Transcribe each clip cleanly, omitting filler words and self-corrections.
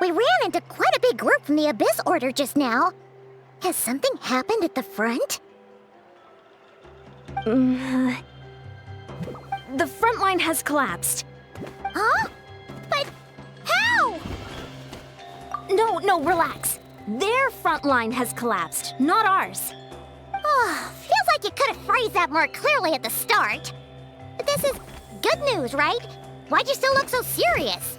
We ran into quite a big group from the Abyss Order just now. Has something happened at the front? The front line has collapsed. Huh? But how? No, relax. Their front line has collapsed, not ours. Oh, feels like you could have phrased that more clearly at the start. But this is good news, right? Why'd you still look so serious?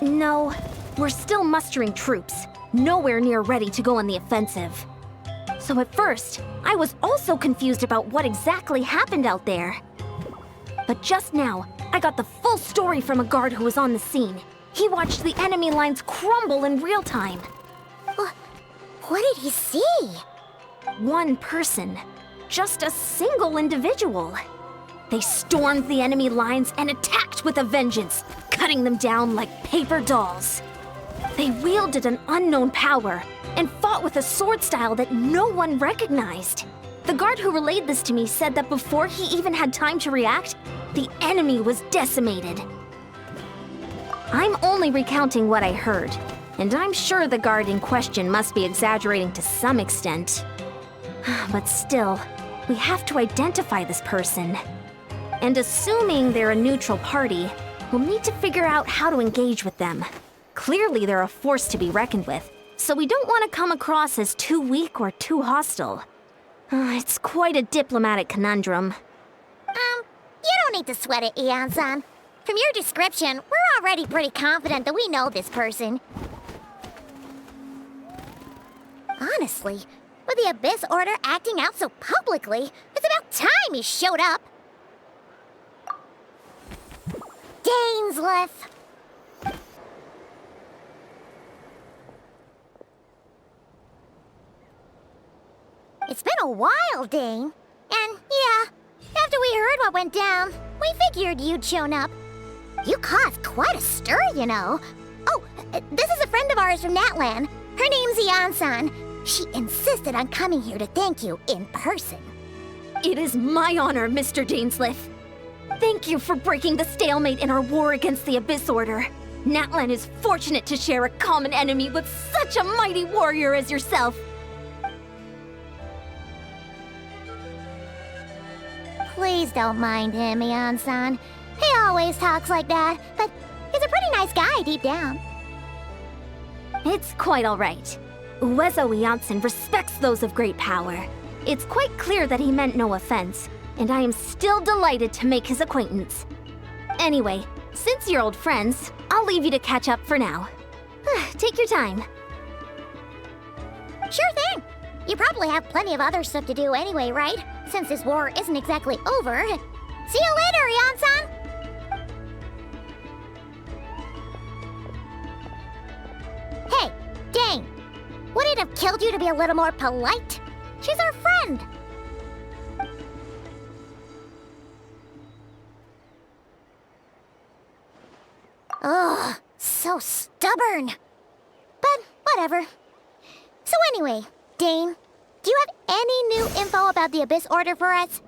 No, we're still mustering troops, nowhere near ready to go on the offensive. So at first, I was also confused about what exactly happened out there. But just now, I got the full story from a guard who was on the scene. He watched the enemy lines crumble in real time. What did he see? One person. Just a single individual. They stormed the enemy lines and attacked with a vengeance, cutting them down like paper dolls. They wielded an unknown power and fought with a sword style that no one recognized. The guard who relayed this to me said that before he even had time to react, the enemy was decimated. I'm only recounting what I heard, and I'm sure the guard in question must be exaggerating to some extent. But still, we have to identify this person. And assuming they're a neutral party, we'll need to figure out how to engage with them. Clearly they're a force to be reckoned with, so we don't want to come across as too weak or too hostile. It's quite a diplomatic conundrum. You don't need to sweat it, Ian-san. From your description, we're already pretty confident that we know this person. Honestly, with the Abyss Order acting out so publicly, it's about time he showed up. DAINSLEIF! It's been a while, Dane. And yeah, after we heard what went down, we figured you'd shown up. You caused quite a stir, you know. Oh, this is a friend of ours from Natlan. Her name's Ian-san. She insisted on coming here to thank you in person. It is my honor, Mr. DAINSLEIF. Thank you for breaking the stalemate in our war against the Abyss Order. Natlan is fortunate to share a common enemy with such a mighty warrior as yourself. Please don't mind him, Ian-san. He always talks like that, but he's a pretty nice guy deep down. It's quite all right. Uezo Iansen respects those of great power. It's quite clear that he meant no offense, and I am still delighted to make his acquaintance. Anyway, since you're old friends, I'll leave you to catch up for now. Take your time. Sure thing. You probably have plenty of other stuff to do anyway, right? Since this war isn't exactly over. See you later, Ian-san! Hey, Dane! Would it have killed you to be a little more polite? She's our friend! Ugh, so stubborn. But whatever. So anyway, Dane, do you have any new info about the Abyss Order for us?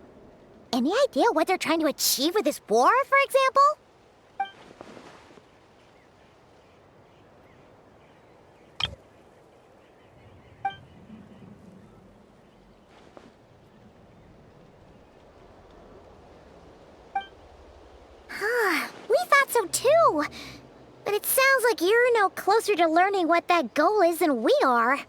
Any idea what they're trying to achieve with this war, for example? We thought so too. But it sounds like you're no closer to learning what that goal is than we are.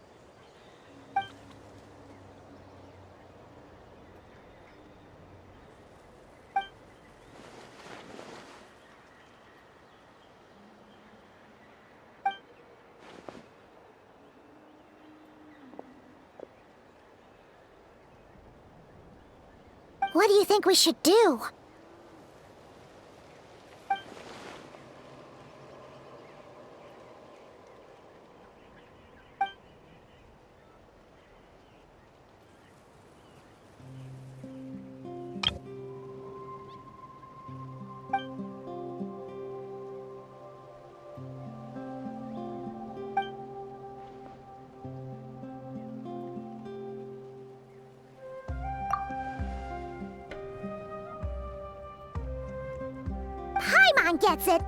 What do you think we should do? Paimon gets it.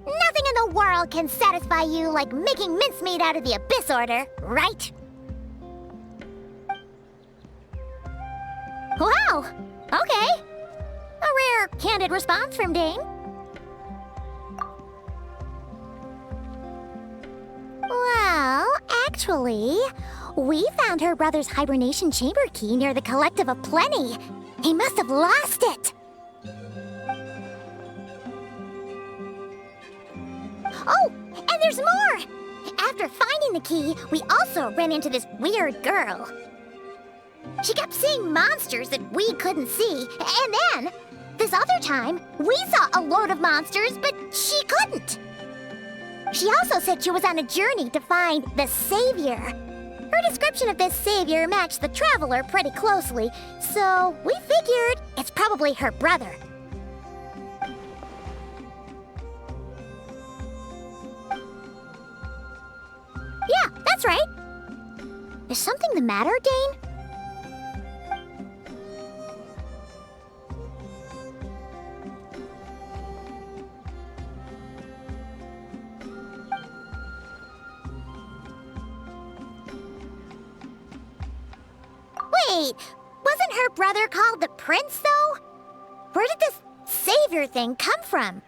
Nothing in the world can satisfy you like making mincemeat out of the Abyss Order, right? Wow! Okay. A rare, candid response from Dane. Well, actually, we found her brother's hibernation chamber key near the Collective of Plenty. He must have lost it. Oh, and there's more! After finding the key, we also ran into this weird girl. She kept seeing monsters that we couldn't see, and then, this other time, we saw a load of monsters, but she couldn't. She also said she was on a journey to find the Savior. Her description of this Savior matched the Traveler pretty closely, so we figured it's probably her brother. Yeah, that's right. Is something the matter, Dane? Wait, wasn't her brother called the Prince, though? Where did this Savior thing come from?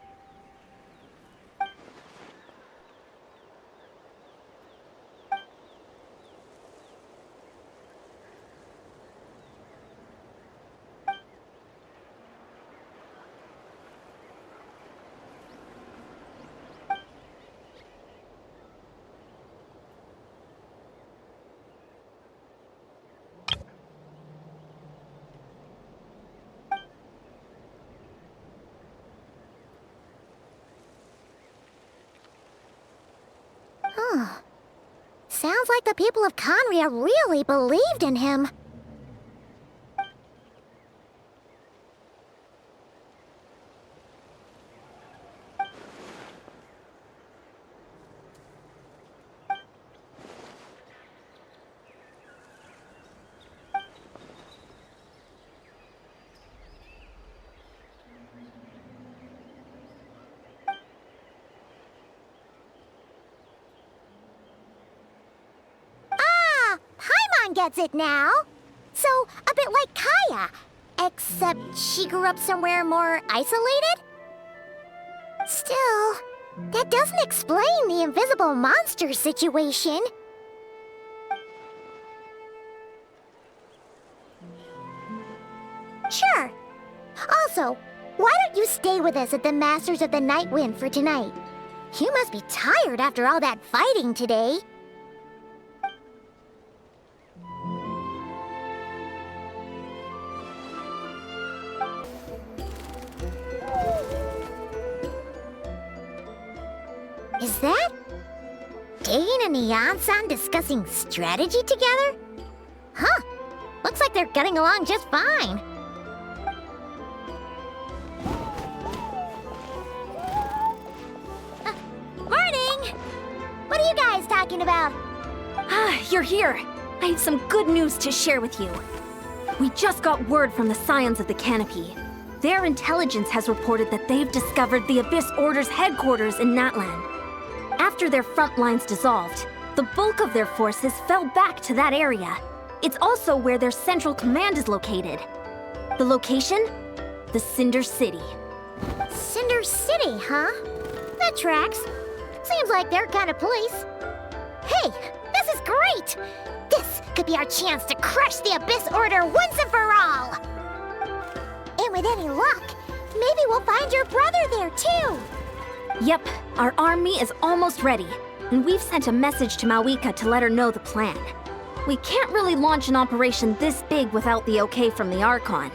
Huh. Sounds like the people of Conria really believed in him. Gets it now. So, a bit like Kaya, except she grew up somewhere more isolated? Still, that doesn't explain the invisible monster situation. Sure. Also, why don't you stay with us at the Masters of the Night Wind for tonight? You must be tired after all that fighting today. Is that Dane and Neon-san discussing strategy together? Huh. Looks like they're getting along just fine. Morning! What are you guys talking about? Ah, you're here. I have some good news to share with you. We just got word from the Scions of the Canopy. Their intelligence has reported that they've discovered the Abyss Order's headquarters in Natlan. After their front lines dissolved, the bulk of their forces fell back to that area. It's also where their central command is located. The location? The Cinder City. Cinder City, huh? That tracks. Seems like their kind of place. Hey, this is great! This could be our chance to crush the Abyss Order once and for all! And with any luck, maybe we'll find your brother there too! Yep, our army is almost ready, and we've sent a message to Mawika to let her know the plan. We can't really launch an operation this big without the okay from the Archon.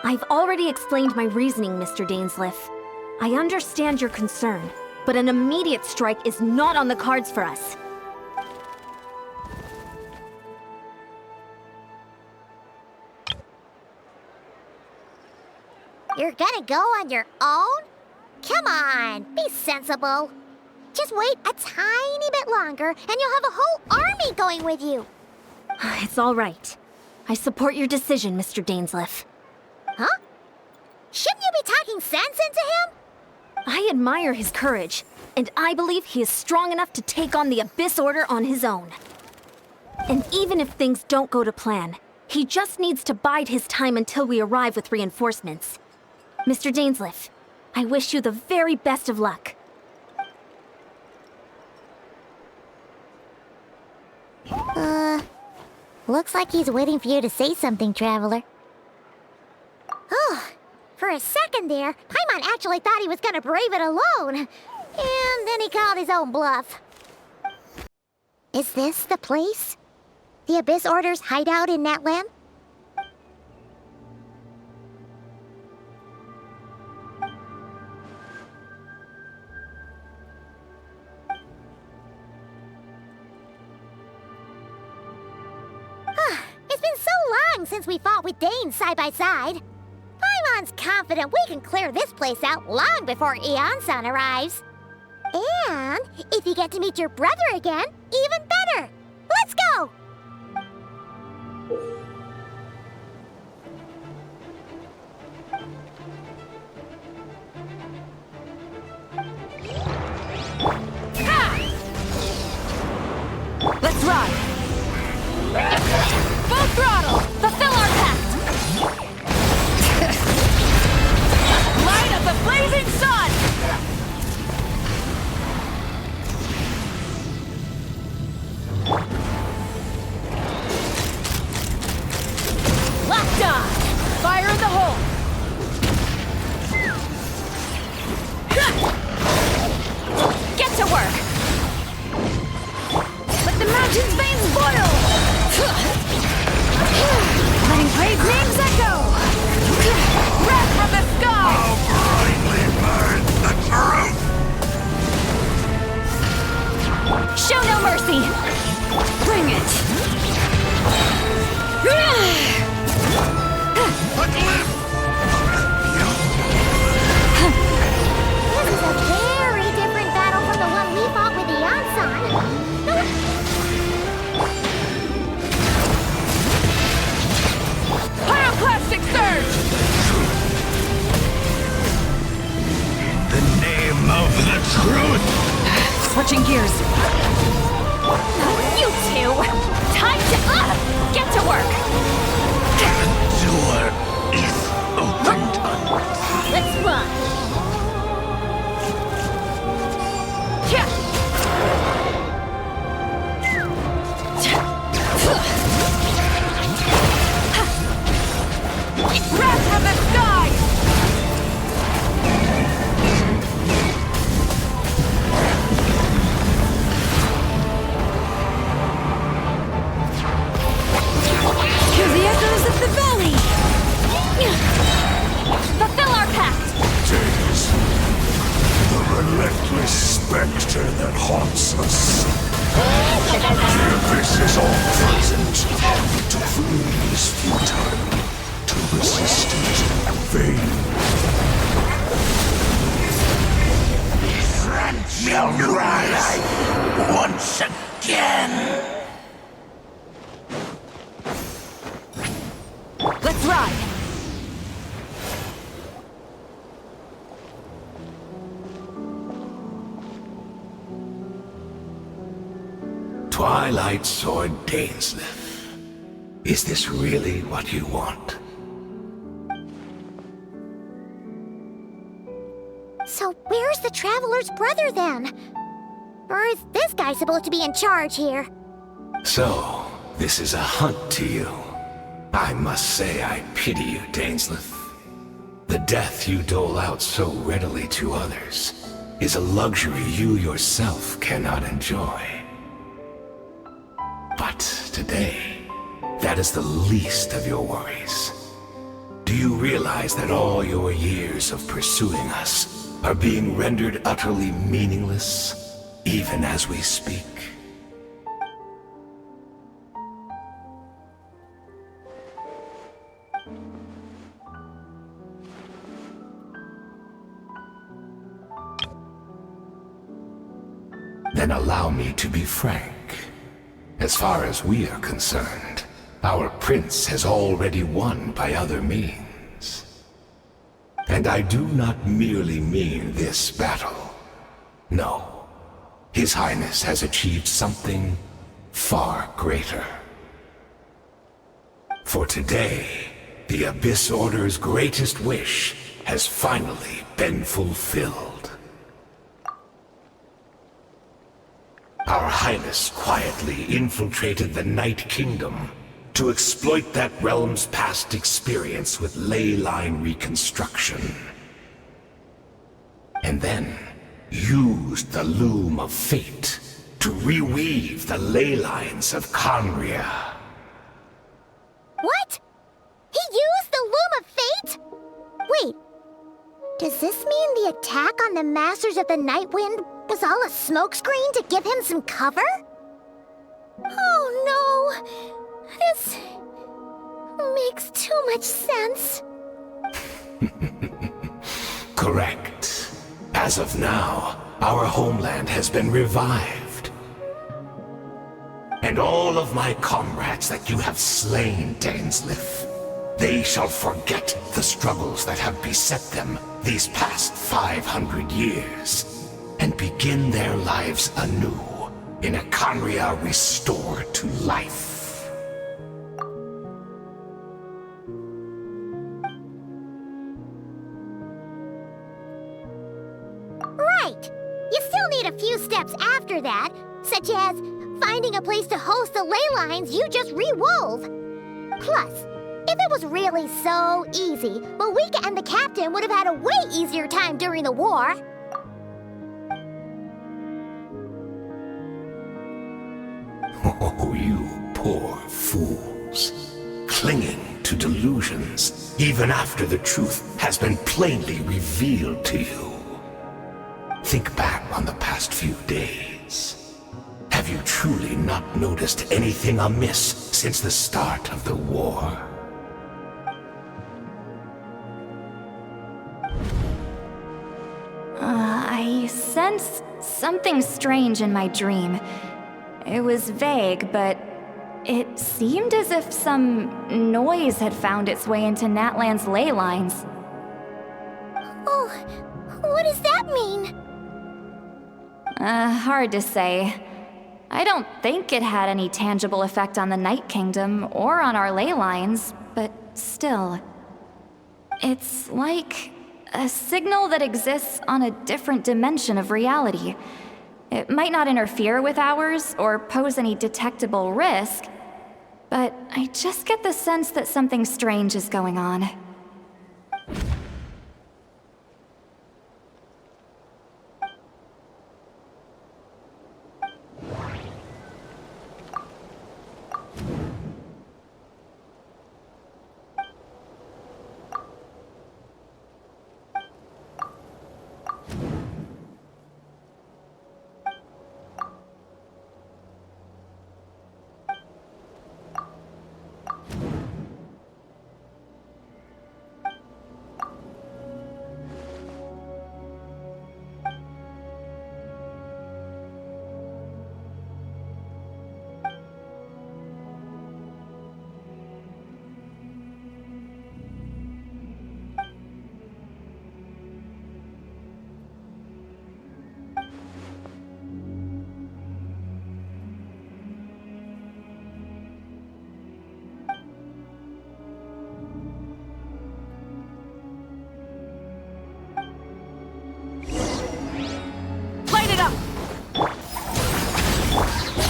I've already explained my reasoning, Mr. DAINSLEIF. I understand your concern, but an immediate strike is not on the cards for us. You're gonna go on your own? Come on, be sensible. Just wait a tiny bit longer, and you'll have a whole army going with you. It's all right. I support your decision, Mr. DAINSLEIF. Huh? Shouldn't you be talking sense into him? I admire his courage, and I believe he is strong enough to take on the Abyss Order on his own. And even if things don't go to plan, he just needs to bide his time until we arrive with reinforcements. Mr. DAINSLEIF, I wish you the very best of luck. Looks like he's waiting for you to say something, Traveler. Oh, for a second there, Paimon actually thought he was gonna brave it alone. And then he called his own bluff. Is this the place? The Abyss Order's hideout in Natlan? It's been so long since we fought with Dane side by side. Paimon's confident we can clear this place out long before Eon-san arrives. And if you get to meet your brother again, even better. Let's go! Let's ride! Full throttle! Fulfill our pact! Light of the blazing sun! Locked on! Fire in the hole! Get to work! Let the mountain's veins boil! Letting praise names echo! Wrath from the sky! I'll blindly burn the truth! Show no mercy! Bring it! A glimpse! This is a very different battle from the one we fought with Eon-san. Pyroclastic surge! In the name of the truth! Switching gears. You two! Time to get to work! The door is opened. Let's run. Wrath from the sky! Hear the echoes of the valley! Fulfill our pact! Days. The relentless specter that haunts us. The abyss is all present. To flee is futile. To resist it, vain. Shall rise once again. Let's ride! Twilight Sword DAINSLEIF. Is this really what you want? So where's the Traveler's brother then? Or is this guy supposed to be in charge here? So, this is a hunt to you. I must say I pity you, DAINSLEIF. The death you dole out so readily to others is a luxury you yourself cannot enjoy. But today, that is the least of your worries. Do you realize that all your years of pursuing us are being rendered utterly meaningless, even as we speak? to be frank. As far as we are concerned, our prince has already won by other means. And I do not merely mean this battle. No. His Highness has achieved something far greater. For today, the Abyss Order's greatest wish has finally been fulfilled. Our Highness quietly infiltrated the Night Kingdom to exploit that realm's past experience with ley line reconstruction. And then used the Loom of Fate to reweave the ley lines of Conria. What? He used the Loom of Fate? Wait, does this mean the attack on the Masters of the Night Wind was all a smokescreen to give him some cover? Oh no! This makes too much sense. Correct. As of now, our homeland has been revived. And all of my comrades that you have slain, DAINSLEIF, they shall forget the struggles that have beset them these past 500 years, and begin their lives anew in a Conria restored to life. Right! You still need a few steps after that, such as finding a place to host the ley lines you just re-wove. Plus, if it was really so easy, Moika and the captain would have had a way easier time during the war. Oh, you poor fools. Clinging to delusions, even after the truth has been plainly revealed to you. Think back on the past few days. Have you truly not noticed anything amiss since the start of the war? I sensed something strange in my dream. It was vague, but it seemed as if some noise had found its way into Natlan's ley lines. Oh, what does that mean? Hard to say. I don't think it had any tangible effect on the Night Kingdom or on our ley lines, but still. It's like a signal that exists on a different dimension of reality. It might not interfere with ours or pose any detectable risk, but I just get the sense that something strange is going on.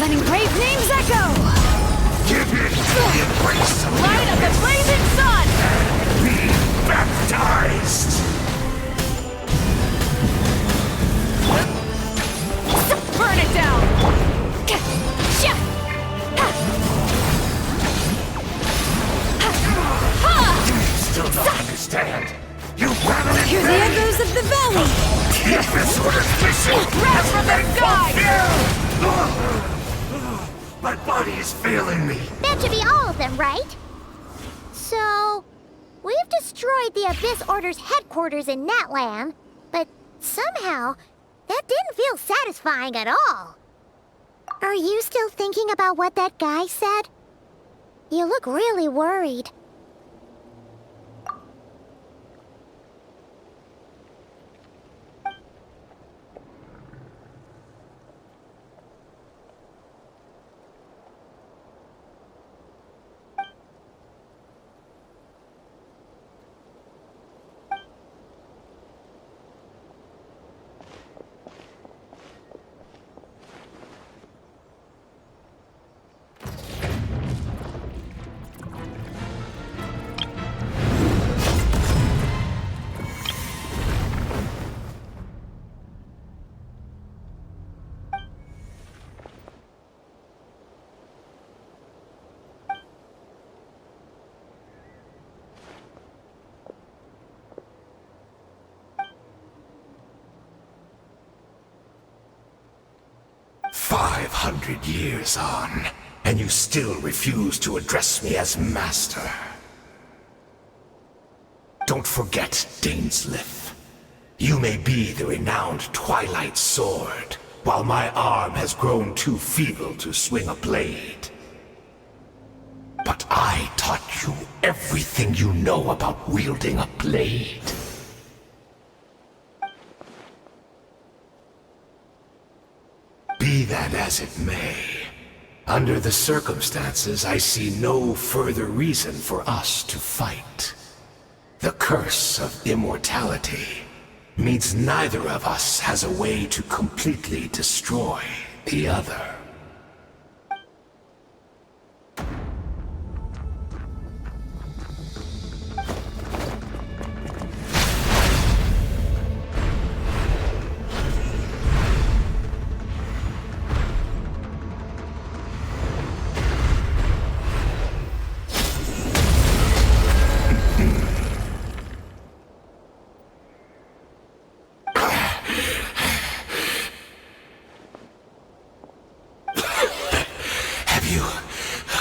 Letting brave names echo! Give it the embrace of Light of the blazing sun! be baptized! Burn it down! Still don't understand. You ravenous Hear the echoes of the valley! This sort of mission Wrath from the sky! My body is failing me. That should be all of them, right? So, we've destroyed the Abyss Order's headquarters in Natlan, but somehow, that didn't feel satisfying at all. Are you still thinking about what that guy said? You look really worried. "500 years on, and you still refuse to address me as master. Don't forget, DAINSLEIF. You may be the renowned Twilight Sword, while my arm has grown too feeble to swing a blade. But I taught you everything you know about wielding a blade. Be that as it may, under the circumstances, I see no further reason for us to fight. The curse of immortality means neither of us has a way to completely destroy the other.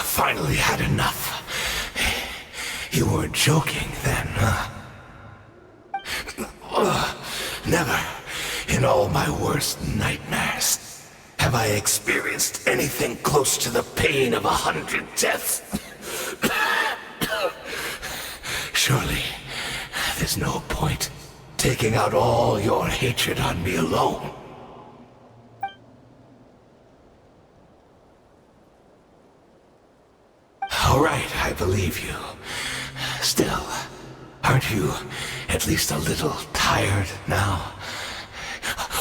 Finally had enough. You weren't joking then, huh? Never, in all my worst nightmares, have I experienced anything close to the pain of 100 deaths. Surely, there's no point taking out all your hatred on me alone. All right, I believe you. Still, aren't you at least a little tired now?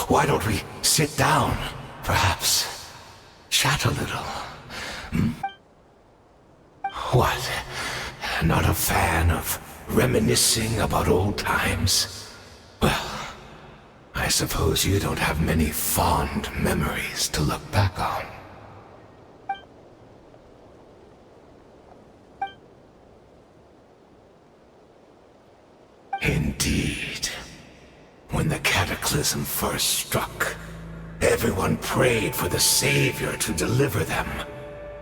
Why don't we sit down, perhaps? Chat a little. What? Not a fan of reminiscing about old times? Well, I suppose you don't have many fond memories to look back on. Indeed. When the cataclysm first struck, everyone prayed for the Savior to deliver them,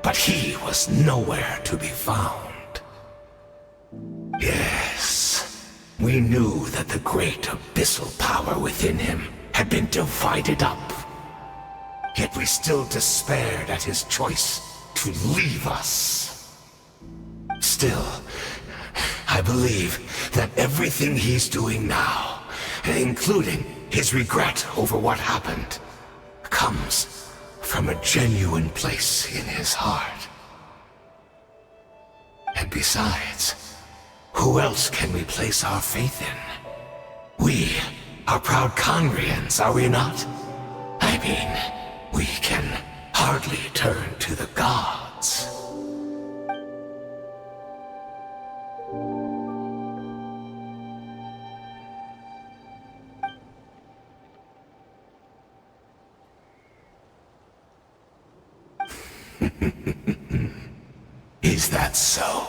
but he was nowhere to be found. Yes, we knew that the great abyssal power within him had been divided up. Yet we still despaired at his choice to leave us. Still, I believe that everything he's doing now, including his regret over what happened, comes from a genuine place in his heart. And besides, who else can we place our faith in? We are proud Conrians, are we not? I mean, we can hardly turn to the gods. Is that so?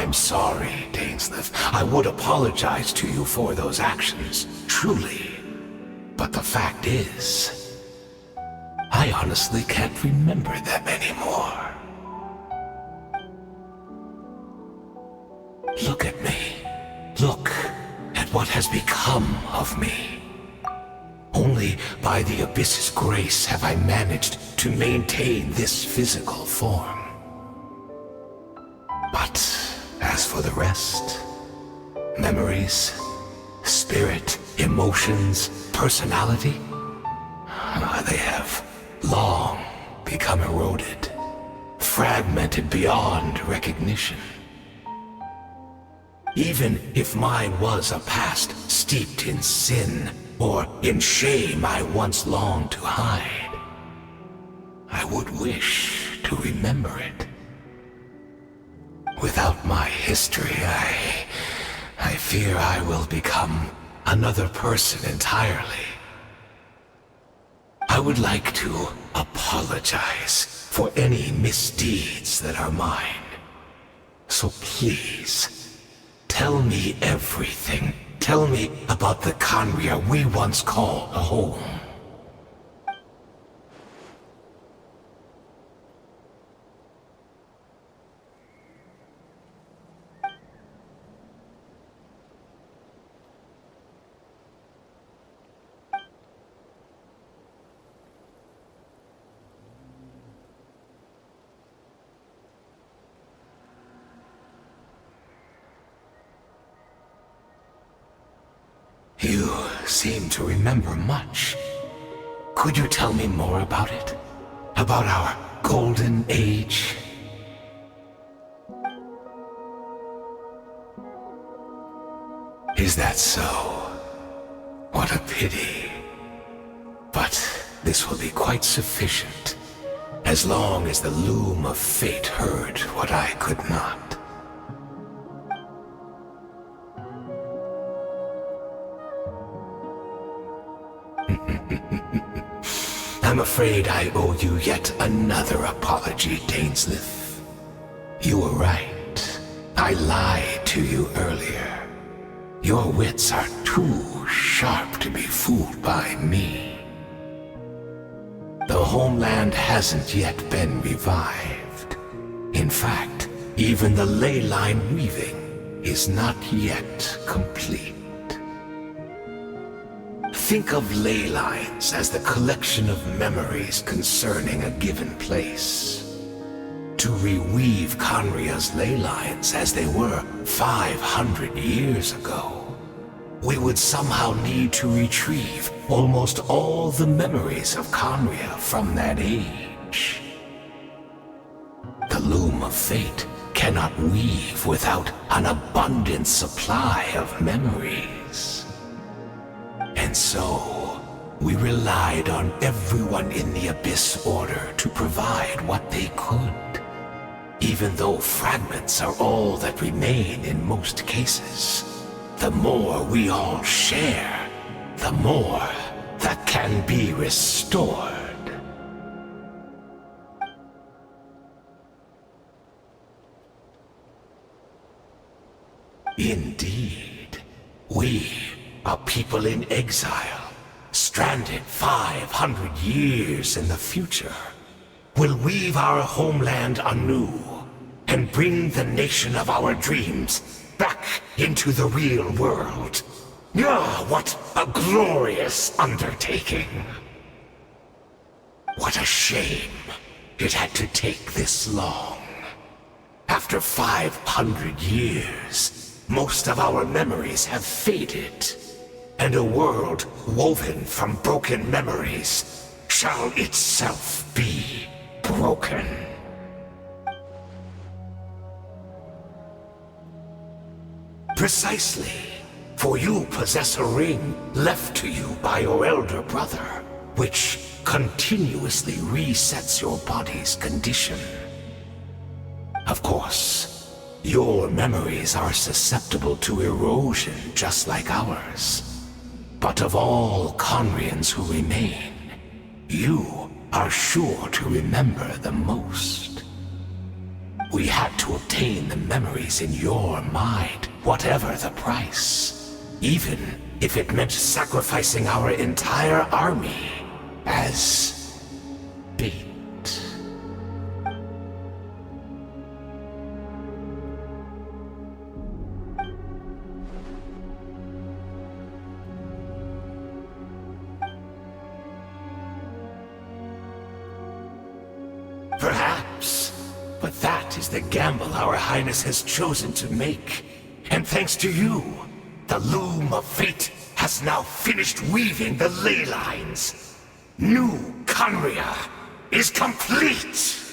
I'm sorry, DAINSLEIF. I would apologize to you for those actions, truly. But the fact is, I honestly can't remember them anymore. Look at me. Look at what has become of me. Only by the Abyss's grace have I managed to maintain this physical form. But as for the rest, memories, spirit, emotions, personality, they have long become eroded, fragmented beyond recognition. Even if mine was a past steeped in sin, or in shame I once longed to hide, I would wish to remember it. Without my history, I fear I will become another person entirely. I would like to apologize for any misdeeds that are mine. So please, tell me everything. Tell me about the Khaenri'ah we once called home. You seem to remember much. Could you tell me more about it? About our golden age? Is that so? What a pity. But this will be quite sufficient, as long as the loom of fate heard what I could not. I'm afraid I owe you yet another apology, DAINSLEIF. You were right. I lied to you earlier. Your wits are too sharp to be fooled by me. The homeland hasn't yet been revived. In fact, even the ley line weaving is not yet complete. Think of ley lines as the collection of memories concerning a given place. To reweave Khaenri'ah's ley lines as they were 500 years ago, we would somehow need to retrieve almost all the memories of Khaenri'ah from that age. The loom of fate cannot weave without an abundant supply of memories. And so, we relied on everyone in the Abyss Order to provide what they could. Even though fragments are all that remain in most cases, the more we all share, the more that can be restored. Indeed, we, a people in exile, stranded 500 years in the future, will weave our homeland anew and bring the nation of our dreams back into the real world. Ah, what a glorious undertaking! What a shame it had to take this long. After 500 years, most of our memories have faded, and a world woven from broken memories shall itself be broken. Precisely, for you possess a ring left to you by your elder brother, which continuously resets your body's condition. Of course, your memories are susceptible to erosion just like ours. But of all Khaenri'ahs who remain, you are sure to remember the most. We had to obtain the memories in your mind, whatever the price. Even if it meant sacrificing our entire army as bait. Perhaps. But that is the gamble our Highness has chosen to make. And thanks to you, the loom of fate has now finished weaving the ley lines. New Conria is complete!